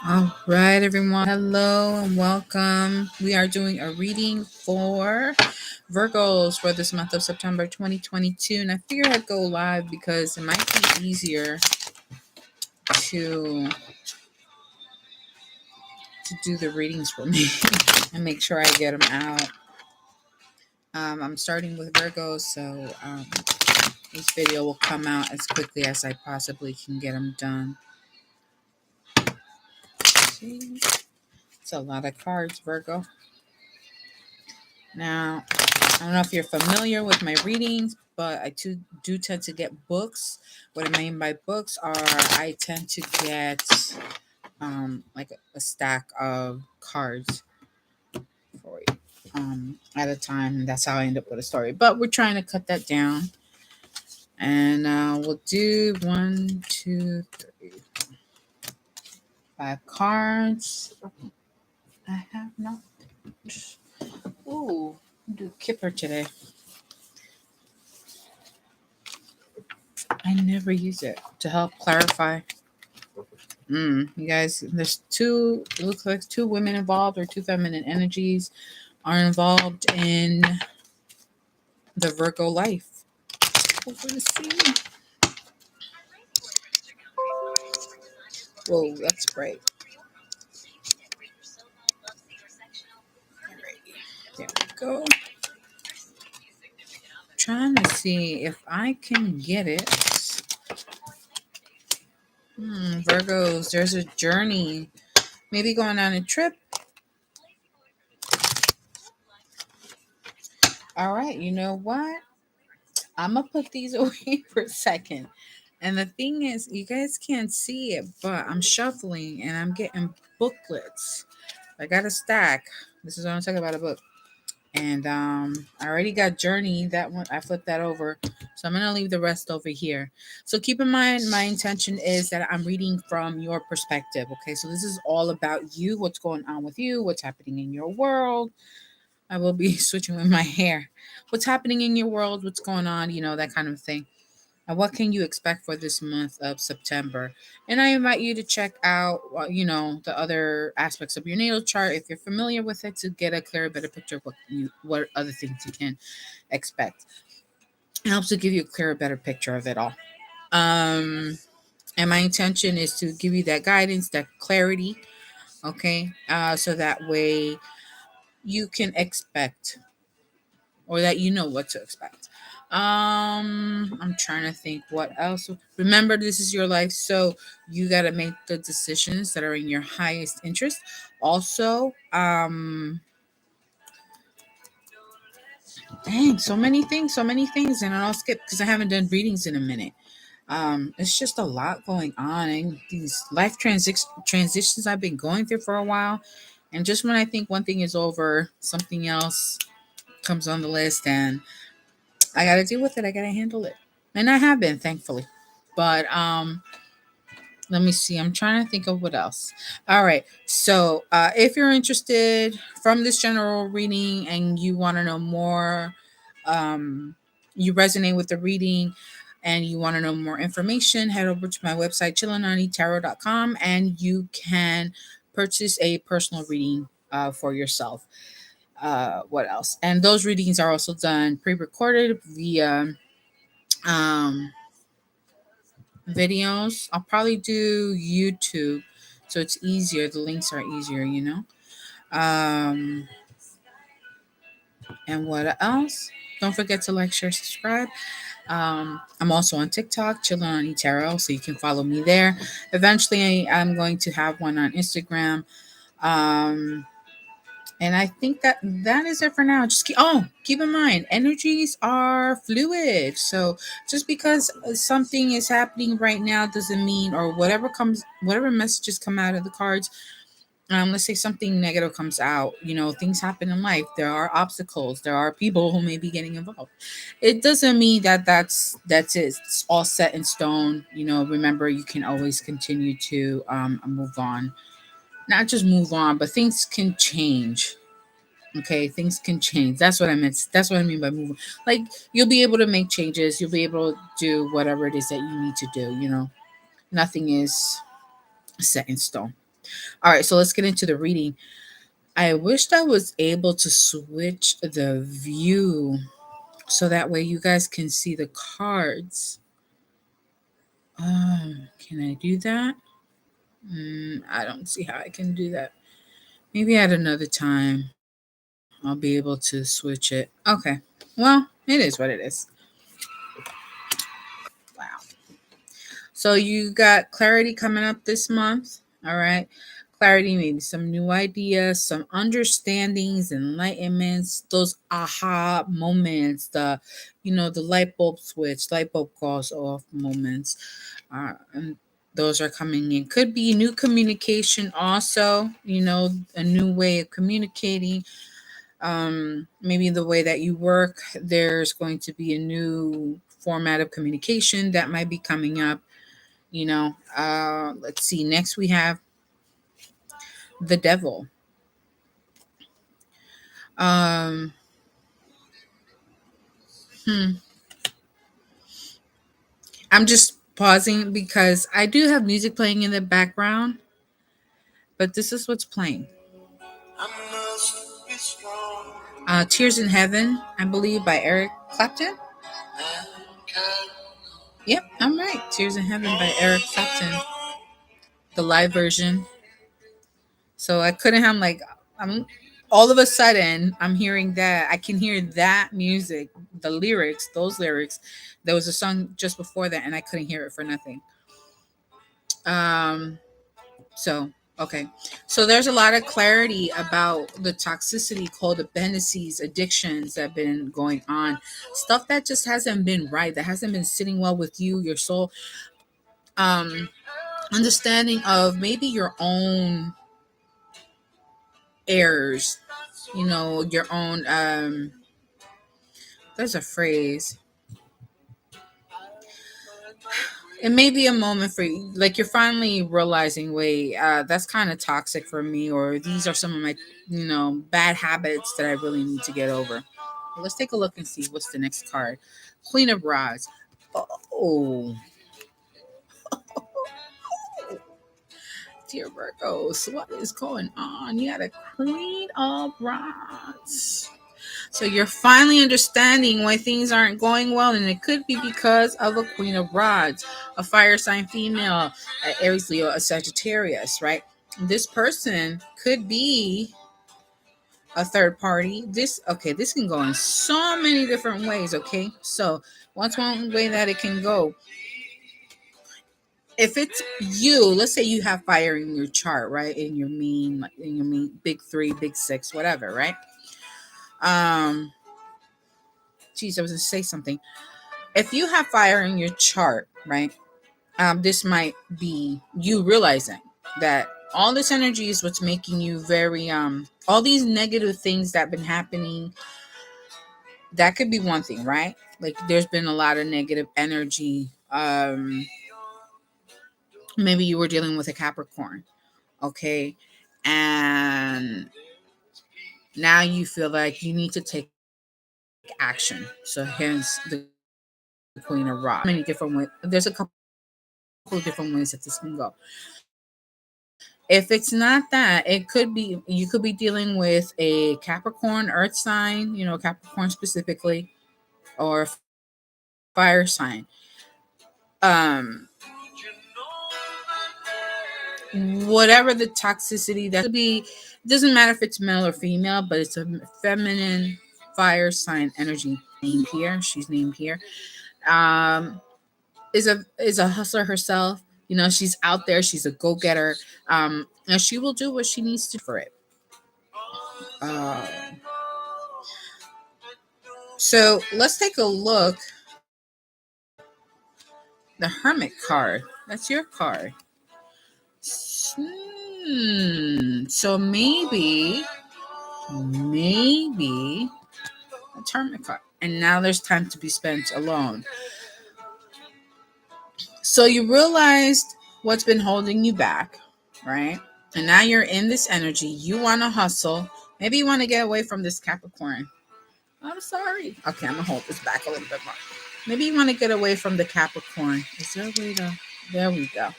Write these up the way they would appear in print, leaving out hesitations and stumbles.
All right, everyone. Hello and welcome. We are doing a reading for Virgos for this month of September 2022. And I figured I'd go live because it might be easier to do the readings for me and make sure I get them out. I'm starting with Virgos, so this video will come out as quickly as I possibly can get them done. See? It's a lot of cards, Virgo. Now, I don't know if you're familiar with my readings, but I do tend to get books. What I mean by books are I tend to get like a stack of cards for you at a time. That's how I end up with a story. But we're trying to cut that down. And we'll do 1, 2, 3, 5 cards. I have not. Ooh, do Kipper today. I never use it to help clarify. You guys, there's it looks like two women involved or two feminine energies are involved in the Virgo life. Over to see. Whoa, that's bright. There we go. Trying to see if I can get it. Virgos, there's a journey. Maybe going on a trip. All right, you know what? I'm going to put these away for a second. And the thing is, you guys can't see it, but I'm shuffling and I'm getting booklets. I got a stack. This is what I'm talking about, a book. And I already got Journey. That one, I flipped that over. So I'm going to leave the rest over here. So keep in mind, my intention is that I'm reading from your perspective. Okay, so this is all about you, what's going on with you, what's happening in your world. I will be switching with my hair. What's happening in your world, what's going on, that kind of thing. And what can you expect for this month of September? And I invite you to check out, the other aspects of your natal chart if you're familiar with it to get a clearer, better picture of what other things you can expect. It helps to give you a clearer, better picture of it all. And my intention is to give you that guidance, that clarity, okay? So that way you can expect or that you know what to expect. I'm trying to think what else. Remember, this is your life, so you got to make the decisions that are in your highest interest. Also, dang, so many things, and I'll skip because I haven't done readings in a minute. It's just a lot going on, and these life transitions I've been going through for a while, and just when I think one thing is over, something else comes on the list, and I got to deal with it. I got to handle it. And I have been, thankfully. But let me see. I'm trying to think of what else. All right. So if you're interested from this general reading and you want to know more, you resonate with the reading and you want to know more information, head over to my website, chillinanitarot.com, and you can purchase a personal reading for yourself. What else? And those readings are also done pre-recorded via videos. I'll probably do YouTube, so it's easier. The links are easier. Um, and what else? Don't forget to like, share, subscribe. I'm also on TikTok, Chillin' on Tarot, so you can follow me there. Eventually, I'm going to have one on Instagram. And I think that is it for now. Just keep in mind, energies are fluid. So just because something is happening right now doesn't mean, or whatever messages come out of the cards. Let's say something negative comes out. Things happen in life. There are obstacles. There are people who may be getting involved. It doesn't mean that that's it. It's all set in stone. Remember, you can always continue to move on. Not just move on, but things can change. Okay, things can change. That's what I meant. That's what I mean by moving. Like, you'll be able to make changes. You'll be able to do whatever it is that you need to do. Nothing is set in stone. All right, so let's get into the reading. I wished I was able to switch the view so that way you guys can see the cards. Can I do that? I don't see how I can do that. Maybe at another time I'll be able to switch it. Okay. Well, it is what it is. Wow. So you got clarity coming up this month. All right. Clarity, maybe some new ideas, some understandings, enlightenments, those aha moments, the light bulb switch, light bulb goes off moments. And those are coming in. Could be new communication also, a new way of communicating. Maybe the way that you work, there's going to be a new format of communication that might be coming up. Let's see. Next, we have the devil. Um, hmm. I'm just pausing because I do have music playing in the background, but this is what's playing. Tears in Heaven, I believe, by Eric Clapton. Yep, I'm right. Tears in Heaven by Eric Clapton, the live version. So I couldn't have I'm all of a sudden I'm hearing that I can hear that music, the lyrics, those lyrics. There was a song just before that, and I couldn't hear it for nothing. Um, so okay, so there's a lot of clarity about the toxicity, codependencies, addictions that have been going on, stuff that just hasn't been right, that hasn't been sitting well with you, your soul. Um, understanding of maybe your own errors, your own there's a phrase. It may be a moment for you, like you're finally realizing, wait, that's kind of toxic for me, or these are some of my, bad habits that I really need to get over. Well, let's take a look and see what's the next card. Queen of Rods. Oh, dear Virgos, what is going on? You had a Queen of Rods. So you're finally understanding why things aren't going well, and it could be because of a Queen of Rods, a fire sign female, a Aries, Leo, a Sagittarius, right? This person could be a third party. This can go in so many different ways, okay? So what's one way that it can go? If it's you, let's say you have fire in your chart, right? In your main big three, big six, whatever, right? Um, geez, I was gonna say something. If you have fire in your chart, right? This might be you realizing that all this energy is what's making you very all these negative things that have been happening. That could be one thing, right? Like there's been a lot of negative energy. Maybe you were dealing with a Capricorn, okay, and now you feel like you need to take action. So hence the Queen of Rods. Many different ways. There's a couple of different ways that this can go. If it's not that, you could be dealing with a Capricorn Earth sign, Capricorn specifically, or a fire sign. Whatever the toxicity that could be, it doesn't matter if it's male or female, but it's a feminine fire sign energy. She's named here. Um, is a hustler herself. She's out there. She's a go getter. And she will do what she needs to for it. Uh, so let's take a look. The Hermit card. That's your card. So maybe a Hermit card. And now there's time to be spent alone. So you realized what's been holding you back, right? And now you're in this energy. You want to hustle. Maybe you want to get away from this Capricorn. I'm sorry. Okay, I'm going to hold this back a little bit more. Maybe you want to get away from the Capricorn. Is there a way to? There we go.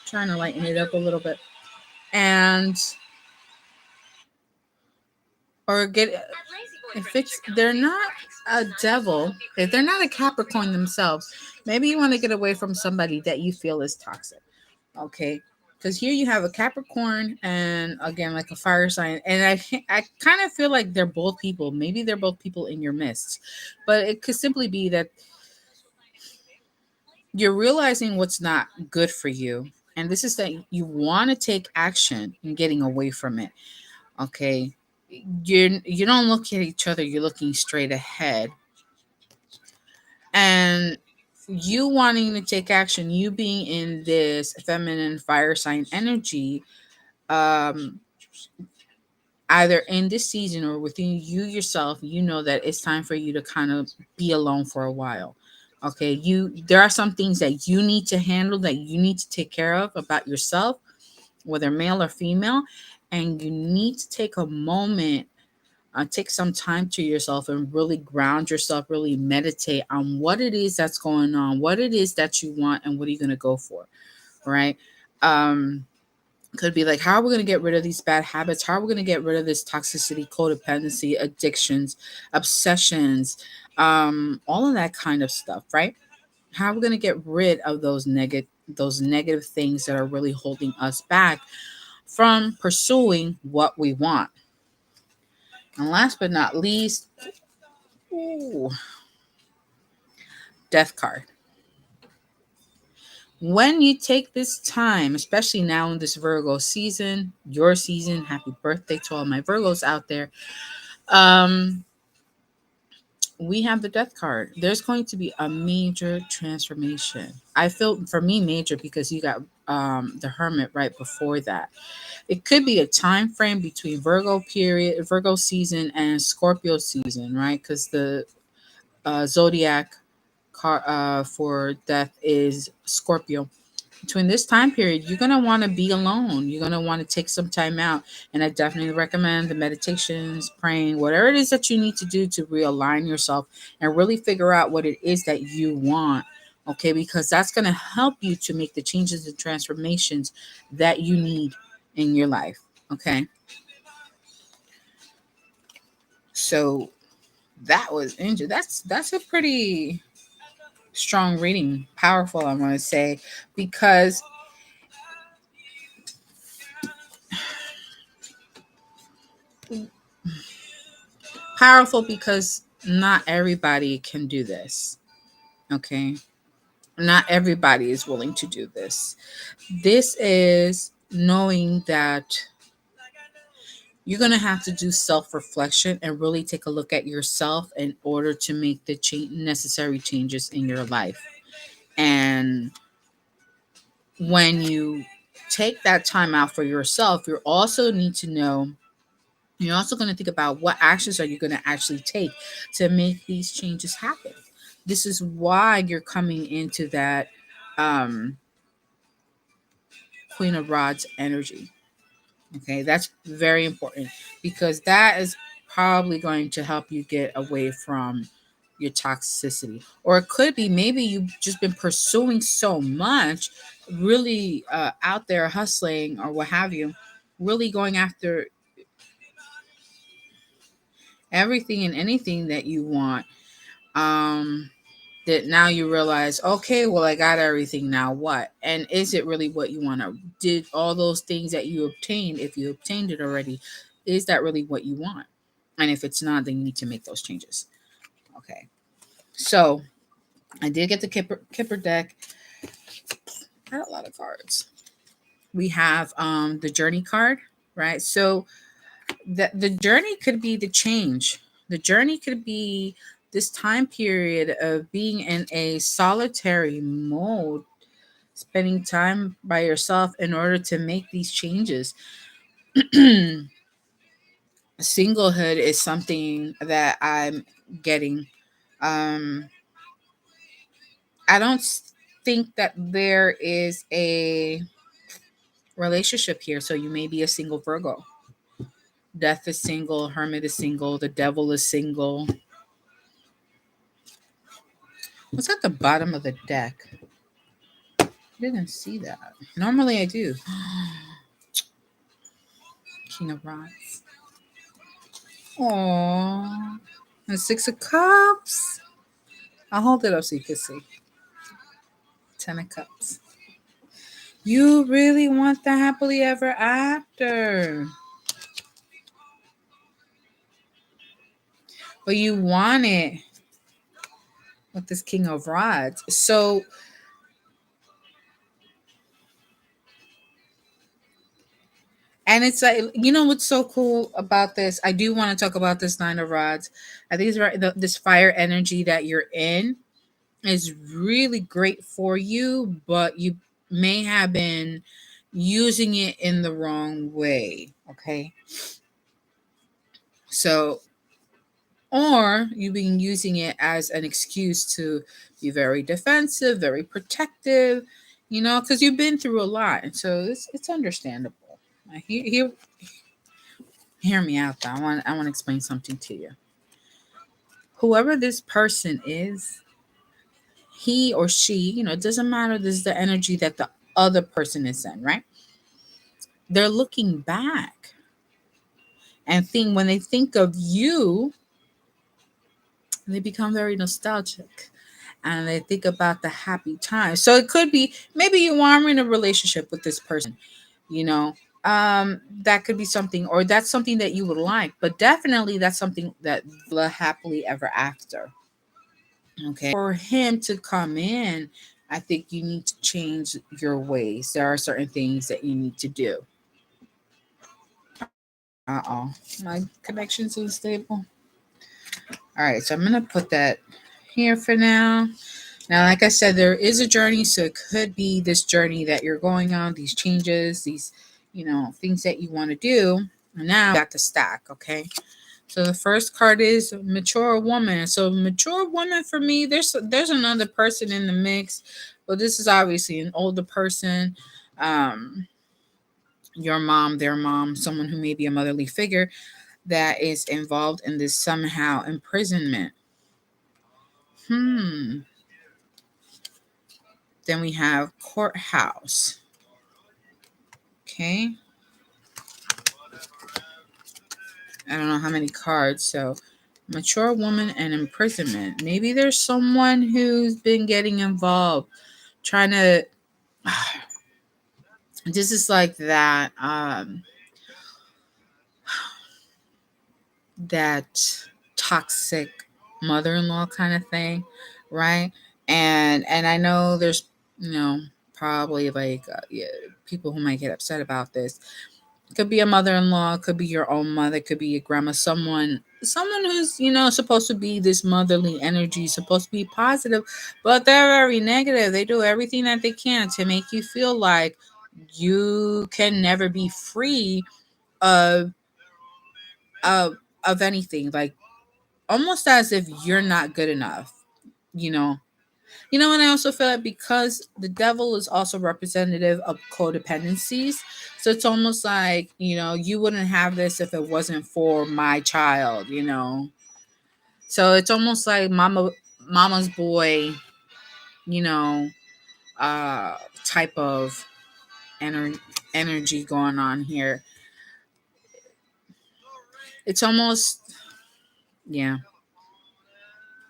Trying to lighten it up a little bit. and or get if it's they're not a devil, if they're not a Capricorn themselves, maybe you want to get away from somebody that you feel is toxic. Okay. Because here you have a Capricorn and again like a fire sign, and I kind of feel like they're both people. Maybe they're both people in your midst, but it could simply be that you're realizing what's not good for you, and this is that you want to take action in getting away from it. Okay, you don't look at each other, you're looking straight ahead, and you wanting to take action, you being in this feminine fire sign energy, um either in this season or within you yourself, you know that it's time for you to kind of be alone for a while. Okay, there are some things that you need to handle, that you need to take care of about yourself, whether male or female, and you need to take a moment, take some time to yourself and really ground yourself, really meditate on what it is that's going on, what it is that you want, and what are you going to go for, right? um could be like, how are we going to get rid of these bad habits? How are we going to get rid of this toxicity, codependency, addictions, obsessions, all of that kind of stuff, right? How are we going to get rid of those negative things that are really holding us back from pursuing what we want? And last but not least, ooh, death card. When you take this time, especially now in this Virgo season, your season, happy birthday to all my Virgos out there. Um, we have the death card. There's going to be a major transformation. I feel for me major because you got the hermit right before that. It could be a time frame between Virgo season and Scorpio season, right? Because the zodiac card for death is Scorpio. Between this time period, you're going to want to be alone. You're going to want to take some time out. And I definitely recommend the meditations, praying, whatever it is that you need to do to realign yourself and really figure out what it is that you want. Okay, because that's going to help you to make the changes and transformations that you need in your life. Okay, so that was injured. That's a pretty strong reading, powerful, I want to say, because powerful because not everybody can do this. Okay. Not everybody is willing to do this. This is knowing that you're going to have to do self reflection and really take a look at yourself in order to make the necessary changes in your life. And when you take that time out for yourself, you also need to know, you're also going to think about what actions are you going to actually take to make these changes happen. This is why you're coming into that um, Queen of Rods energy. Okay, that's very important because that is probably going to help you get away from your toxicity. Or it could be maybe you've just been pursuing so much, really out there hustling or what have you, really going after everything and anything that you want. Um, that now you realize, okay, well, I got everything. Now what? And is it really what you want to? Did all those things that you obtained, if you obtained it already, is that really what you want? And if it's not, then you need to make those changes. Okay. So I did get the Kipper deck. I had a lot of cards. We have the journey card, right? So the journey could be the change. The journey could be this time period of being in a solitary mode, spending time by yourself in order to make these changes. Singlehood is something that I'm getting. Um, I don't think that there is a relationship here, so you may be a single Virgo. Death is single, Hermit is single, the Devil is single. What's at the bottom of the deck? I didn't see that. Normally I do. King of Rods. Aww. The Six of Cups. I'll hold it up so you can see. Ten of Cups. You really want the happily ever after. But you want it with this King of Rods. So, and it's like, you know what's so cool about this? I do want to talk about this Nine of Rods. I think it's right. This fire energy that you're in is really great for you, but you may have been using it in the wrong way. Okay. So, or you've been using it as an excuse to be very defensive, very protective, because you've been through a lot. And so it's understandable. Hear me out though. I want to explain something to you. Whoever this person is, he or she, it doesn't matter. This is the energy that the other person is in, right? They're looking back and when they think of you, they become very nostalgic and they think about the happy times. So it could be maybe you are in a relationship with this person, you know. That could be something, or that's something that you would like, but definitely that's something that the happily ever after. Okay. For him to come in, I think you need to change your ways. There are certain things that you need to do. Uh-oh. My connection's unstable. All right, so I'm gonna put that here for now. Now, like I said, there is a journey, so it could be this journey that you're going on, these changes, these, things that you want to do. And now got the stack, okay? So the first card is mature woman. So mature woman for me, there's another person in the mix, but this is obviously an older person. Your mom, their mom, someone who may be a motherly figure that is involved in this somehow imprisonment. Hmm. Then we have courthouse. Okay. I don't know how many cards. So, mature woman and imprisonment. Maybe there's someone who's been getting involved, trying to. This is like that. That toxic mother-in-law kind of thing, right? And I know there's probably like yeah, people who might get upset about this. Could be a mother-in-law, could be your own mother, could be your grandma, someone who's supposed to be this motherly energy, supposed to be positive, but they're very negative. They do everything that they can to make you feel like you can never be free of of anything, like almost as if you're not good enough, you know. And I also feel like because the devil is also representative of codependencies. So it's almost like, you wouldn't have this if it wasn't for my child. So it's almost like mama's boy, you know, type of energy going on here. It's almost, yeah.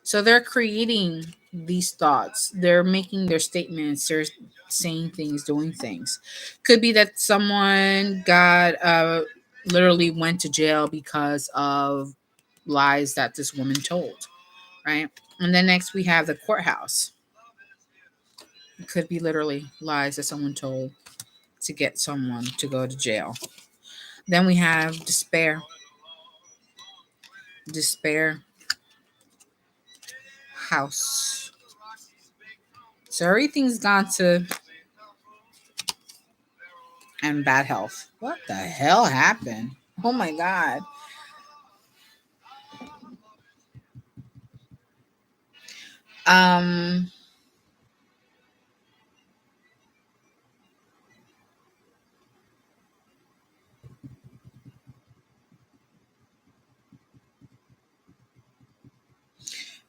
So they're creating these thoughts. They're making their statements. They're saying things, doing things. Could be that someone got literally went to jail because of lies that this woman told, right? And then next we have the courthouse. It could be literally lies that someone told to get someone to go to jail. Then we have despair. Despair house. So everything's gone to and bad health. What the hell happened? Oh my god. Um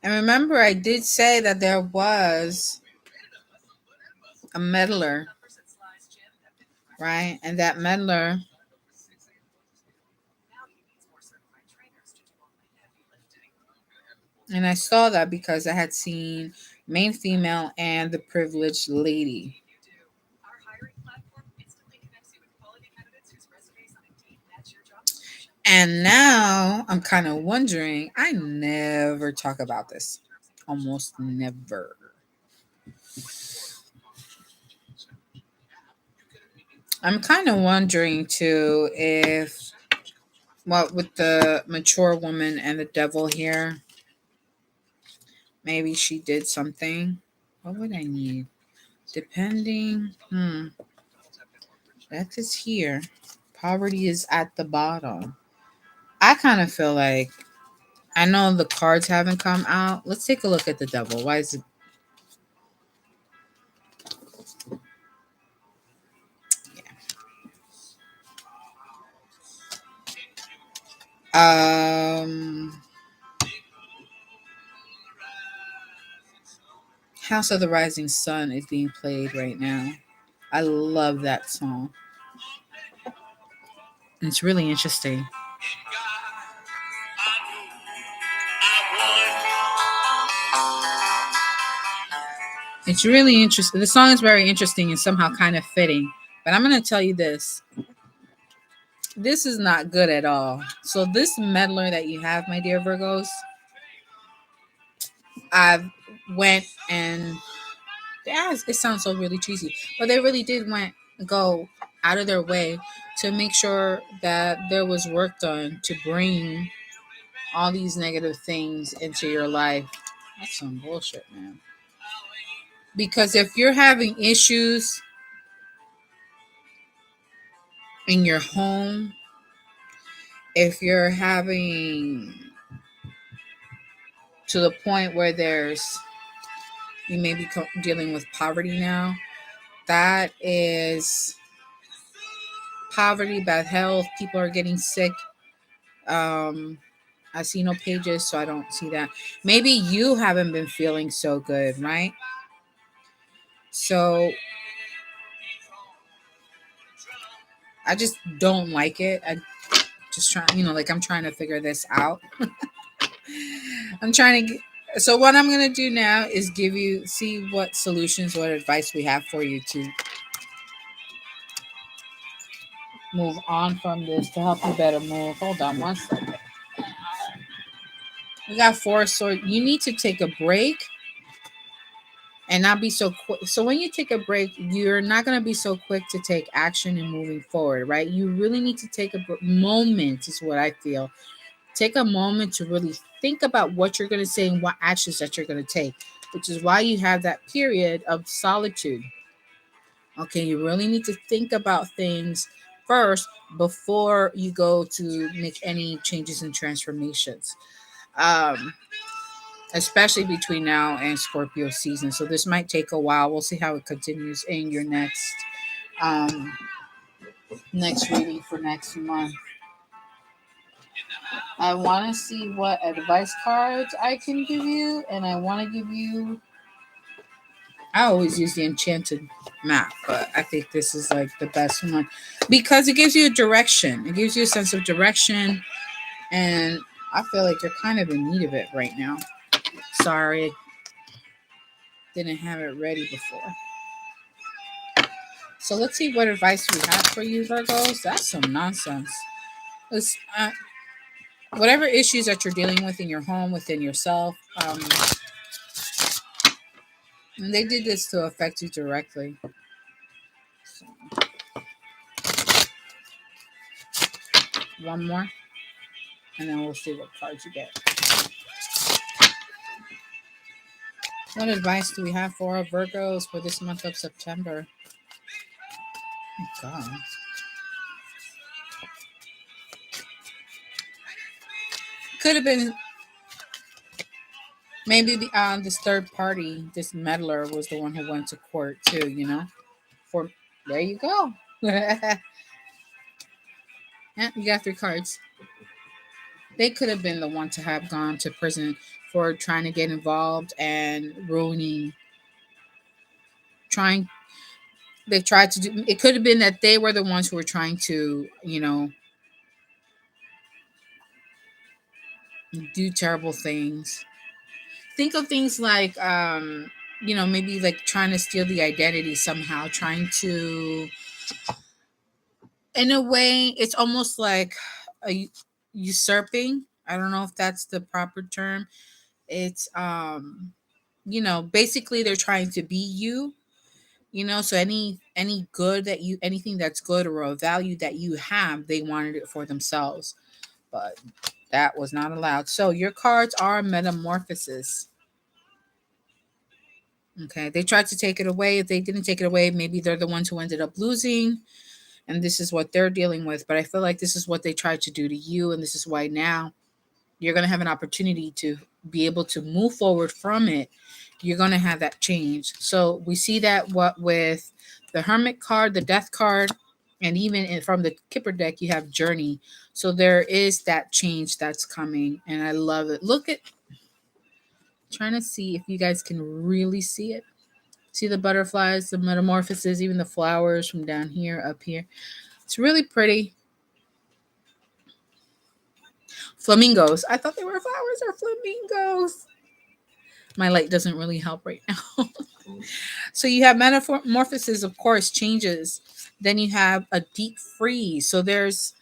and remember I did say that there was a meddler, right? And that meddler And I saw that because I had seen main female and the privileged lady. And now I'm kind of wondering, I never talk about this. Almost never. I'm kind of wondering too if what with the mature woman and the devil here, maybe she did something. What would I need? Depending, that is here. Poverty is at the bottom. I kind of feel like I know the cards haven't come out. Let's take a look at the devil. Why is it? House of the Rising Sun is being played right now. I love that song. It's really interesting. It's really interesting. The song is very interesting and somehow kind of fitting. But I'm going to tell you this. This is not good at all. So this meddler that you have, my dear Virgos, I've went and yeah, it sounds so really cheesy, but they really did went go out of their way to make sure that there was work done to bring all these negative things into your life. That's some bullshit, man. Because if you're having issues in your home, if you're having to the point where you may be dealing with poverty now, that is poverty, bad health, people are getting sick. Um, I see no pages, so I don't see that. Maybe you haven't been feeling so good, right? So I just don't like it. I just trying, like I'm trying to figure this out. I'm trying to. So what I'm gonna do now is see what solutions, what advice we have for you to move on from this to help you better move. Hold on one second. We got four swords. You need to take a break and not be so quick. So when you take a break, you're not going to be so quick to take action and moving forward, right? You really need to take a moment, is what I feel. Take a moment to really think about what you're going to say and what actions that you're going to take, which is why you have that period of solitude. Okay, you really need to think about things first before you go to make any changes and transformations. Um, Especially between now and Scorpio season. So this might take a while. We'll see how it continues in your um next reading for next month. I want to see what advice cards I can give you, and I want to give you. I always use the enchanted map, but I think this is like the best one because it gives you a direction. It gives you a sense of direction, and I feel like you're kind of in need of it right now. Sorry, didn't have it ready before. So let's see what advice we have for you, Virgos. That's some nonsense. It's, whatever issues that you're dealing with in your home, within yourself, and they did this to affect you directly. So, one more, and then we'll see what cards you get. What advice do we have for our Virgos for this month of September? Oh, God. Could have been maybe this third party, this meddler, was the one who went to court too. For there you go. Yeah, you got three cards. They could have been the one to have gone to prison for trying to get involved and ruining, trying. They tried to do. It could have been that they were the ones who were trying to, do terrible things. think of things like maybe like trying to steal the identity somehow, trying to, in a way, it's almost like a usurping. I don't know if that's the proper term. It's basically they're trying to be you. So any good that you anything that's good or a value that you have, they wanted it for themselves, but that was not allowed. So your cards are metamorphosis. Okay, they tried to take it away. If they didn't take it away, maybe they're the ones who ended up losing, and this is what they're dealing with. But I feel like this is what they tried to do to you, and this is why now you're going to have an opportunity to be able to move forward from it. You're going to have that change. So we see that what with the Hermit card, the Death card, and even from the Kipper deck, you have Journey. So there is that change that's coming, and I love it. Look at, trying to see if you guys can really see it. See the butterflies, the metamorphoses, even the flowers from down here up here. It's really pretty. Flamingos. I thought they were flowers or flamingos. My light doesn't really help right now. So you have metamorphosis, of course, changes. Then you have a deep freeze. So there's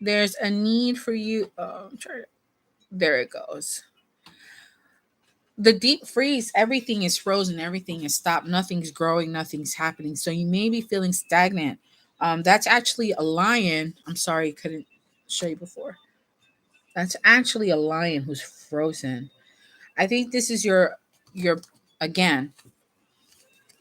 a need for you. There it goes. The deep freeze, everything is frozen, everything is stopped, nothing's growing, nothing's happening. So you may be feeling stagnant. That's actually a lion. I'm sorry, couldn't show you before. That's actually a lion who's frozen. I think this is your again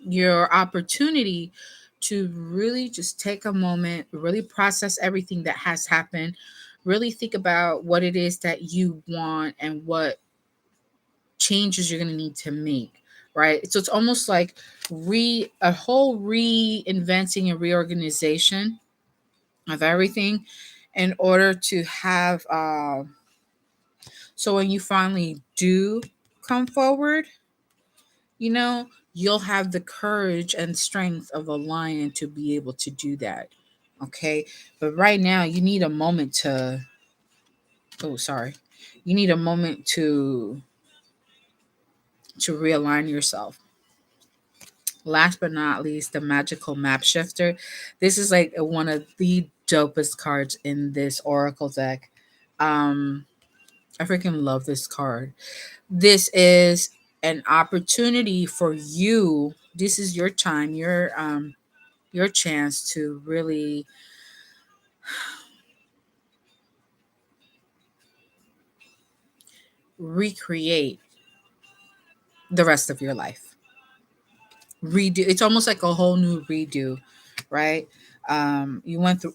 your opportunity to really just take a moment, really process everything that has happened, really think about what it is that you want and what changes you're going to need to make, right? So it's almost like a whole reinventing and reorganization of everything in order to have so when you finally do come forward, you'll have the courage and strength of a lion to be able to do that. Okay. But right now, you need a moment to, oh, sorry. You need a moment to realign yourself. Last but not least, the magical map shifter. This is like one of the dopest cards in this oracle deck. Um, I freaking love this card. This is an opportunity for you. This is your time, your chance to really recreate the rest of your life. Redo. It's almost like a whole new redo, right? You went through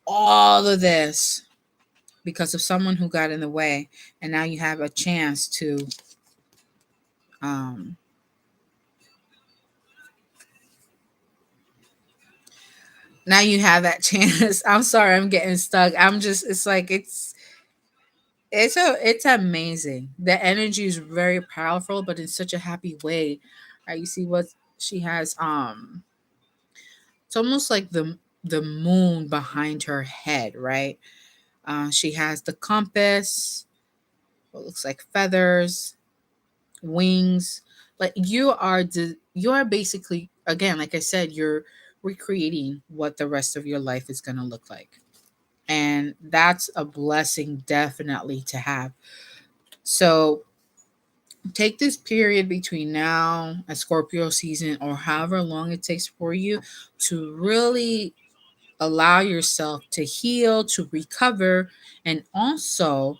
all of this because of someone who got in the way, and now you have a chance to um, now you have that chance. I'm sorry, I'm getting stuck. I'm just, it's like it's amazing. The energy is very powerful, but in such a happy way. Right? You see what she has. It's almost like the moon behind her head, right? She has the compass. What looks like feathers, wings. Like you are basically, again, like I said, you're recreating what the rest of your life is going to look like, and that's a blessing definitely to have. So take this period between now and Scorpio season, or however long it takes for you, to really allow yourself to heal, to recover, and also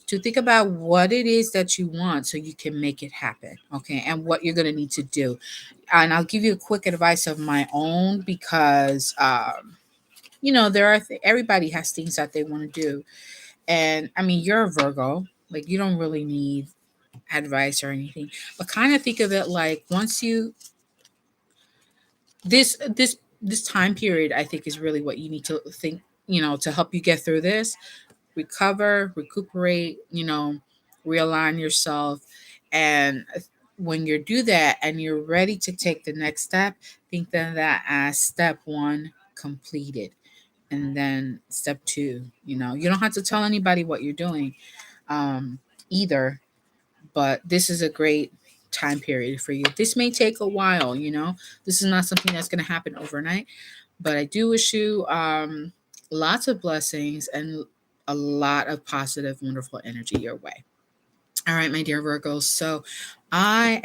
to think about what it is that you want so you can make it happen. Okay. And what you're going to need to do. And I'll give you a quick advice of my own because, there are, everybody has things that they want to do. And I mean, you're a Virgo, like you don't really need advice or anything, but kind of think of it like once you this time period, I think is really what you need to think, to help you get through this, recover, recuperate, realign yourself. And when you do that and you're ready to take the next step, think of that as step one completed. And then step two, you don't have to tell anybody what you're doing either. but this is a great time period for you. This may take a while, you know. This is not something that's going to happen overnight, but I do wish you lots of blessings and a lot of positive, wonderful energy your way. All right, my dear Virgos. So I'm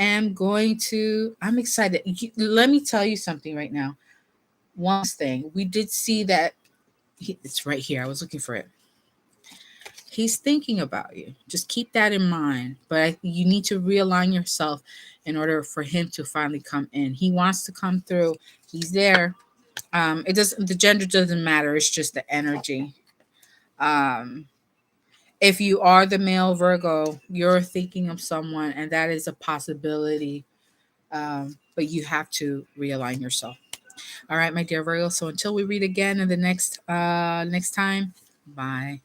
excited. Let me tell you something right now. One last thing. We did see that it's right here. I was looking for it. He's thinking about you. Just keep that in mind. But you need to realign yourself in order for him to finally come in. He wants to come through. He's there. It doesn't. The gender doesn't matter. It's just the energy. Um, if you are the male Virgo, you're thinking of someone, and that is a possibility. But you have to realign yourself. All right, my dear Virgo. So until we read again in the next time, bye.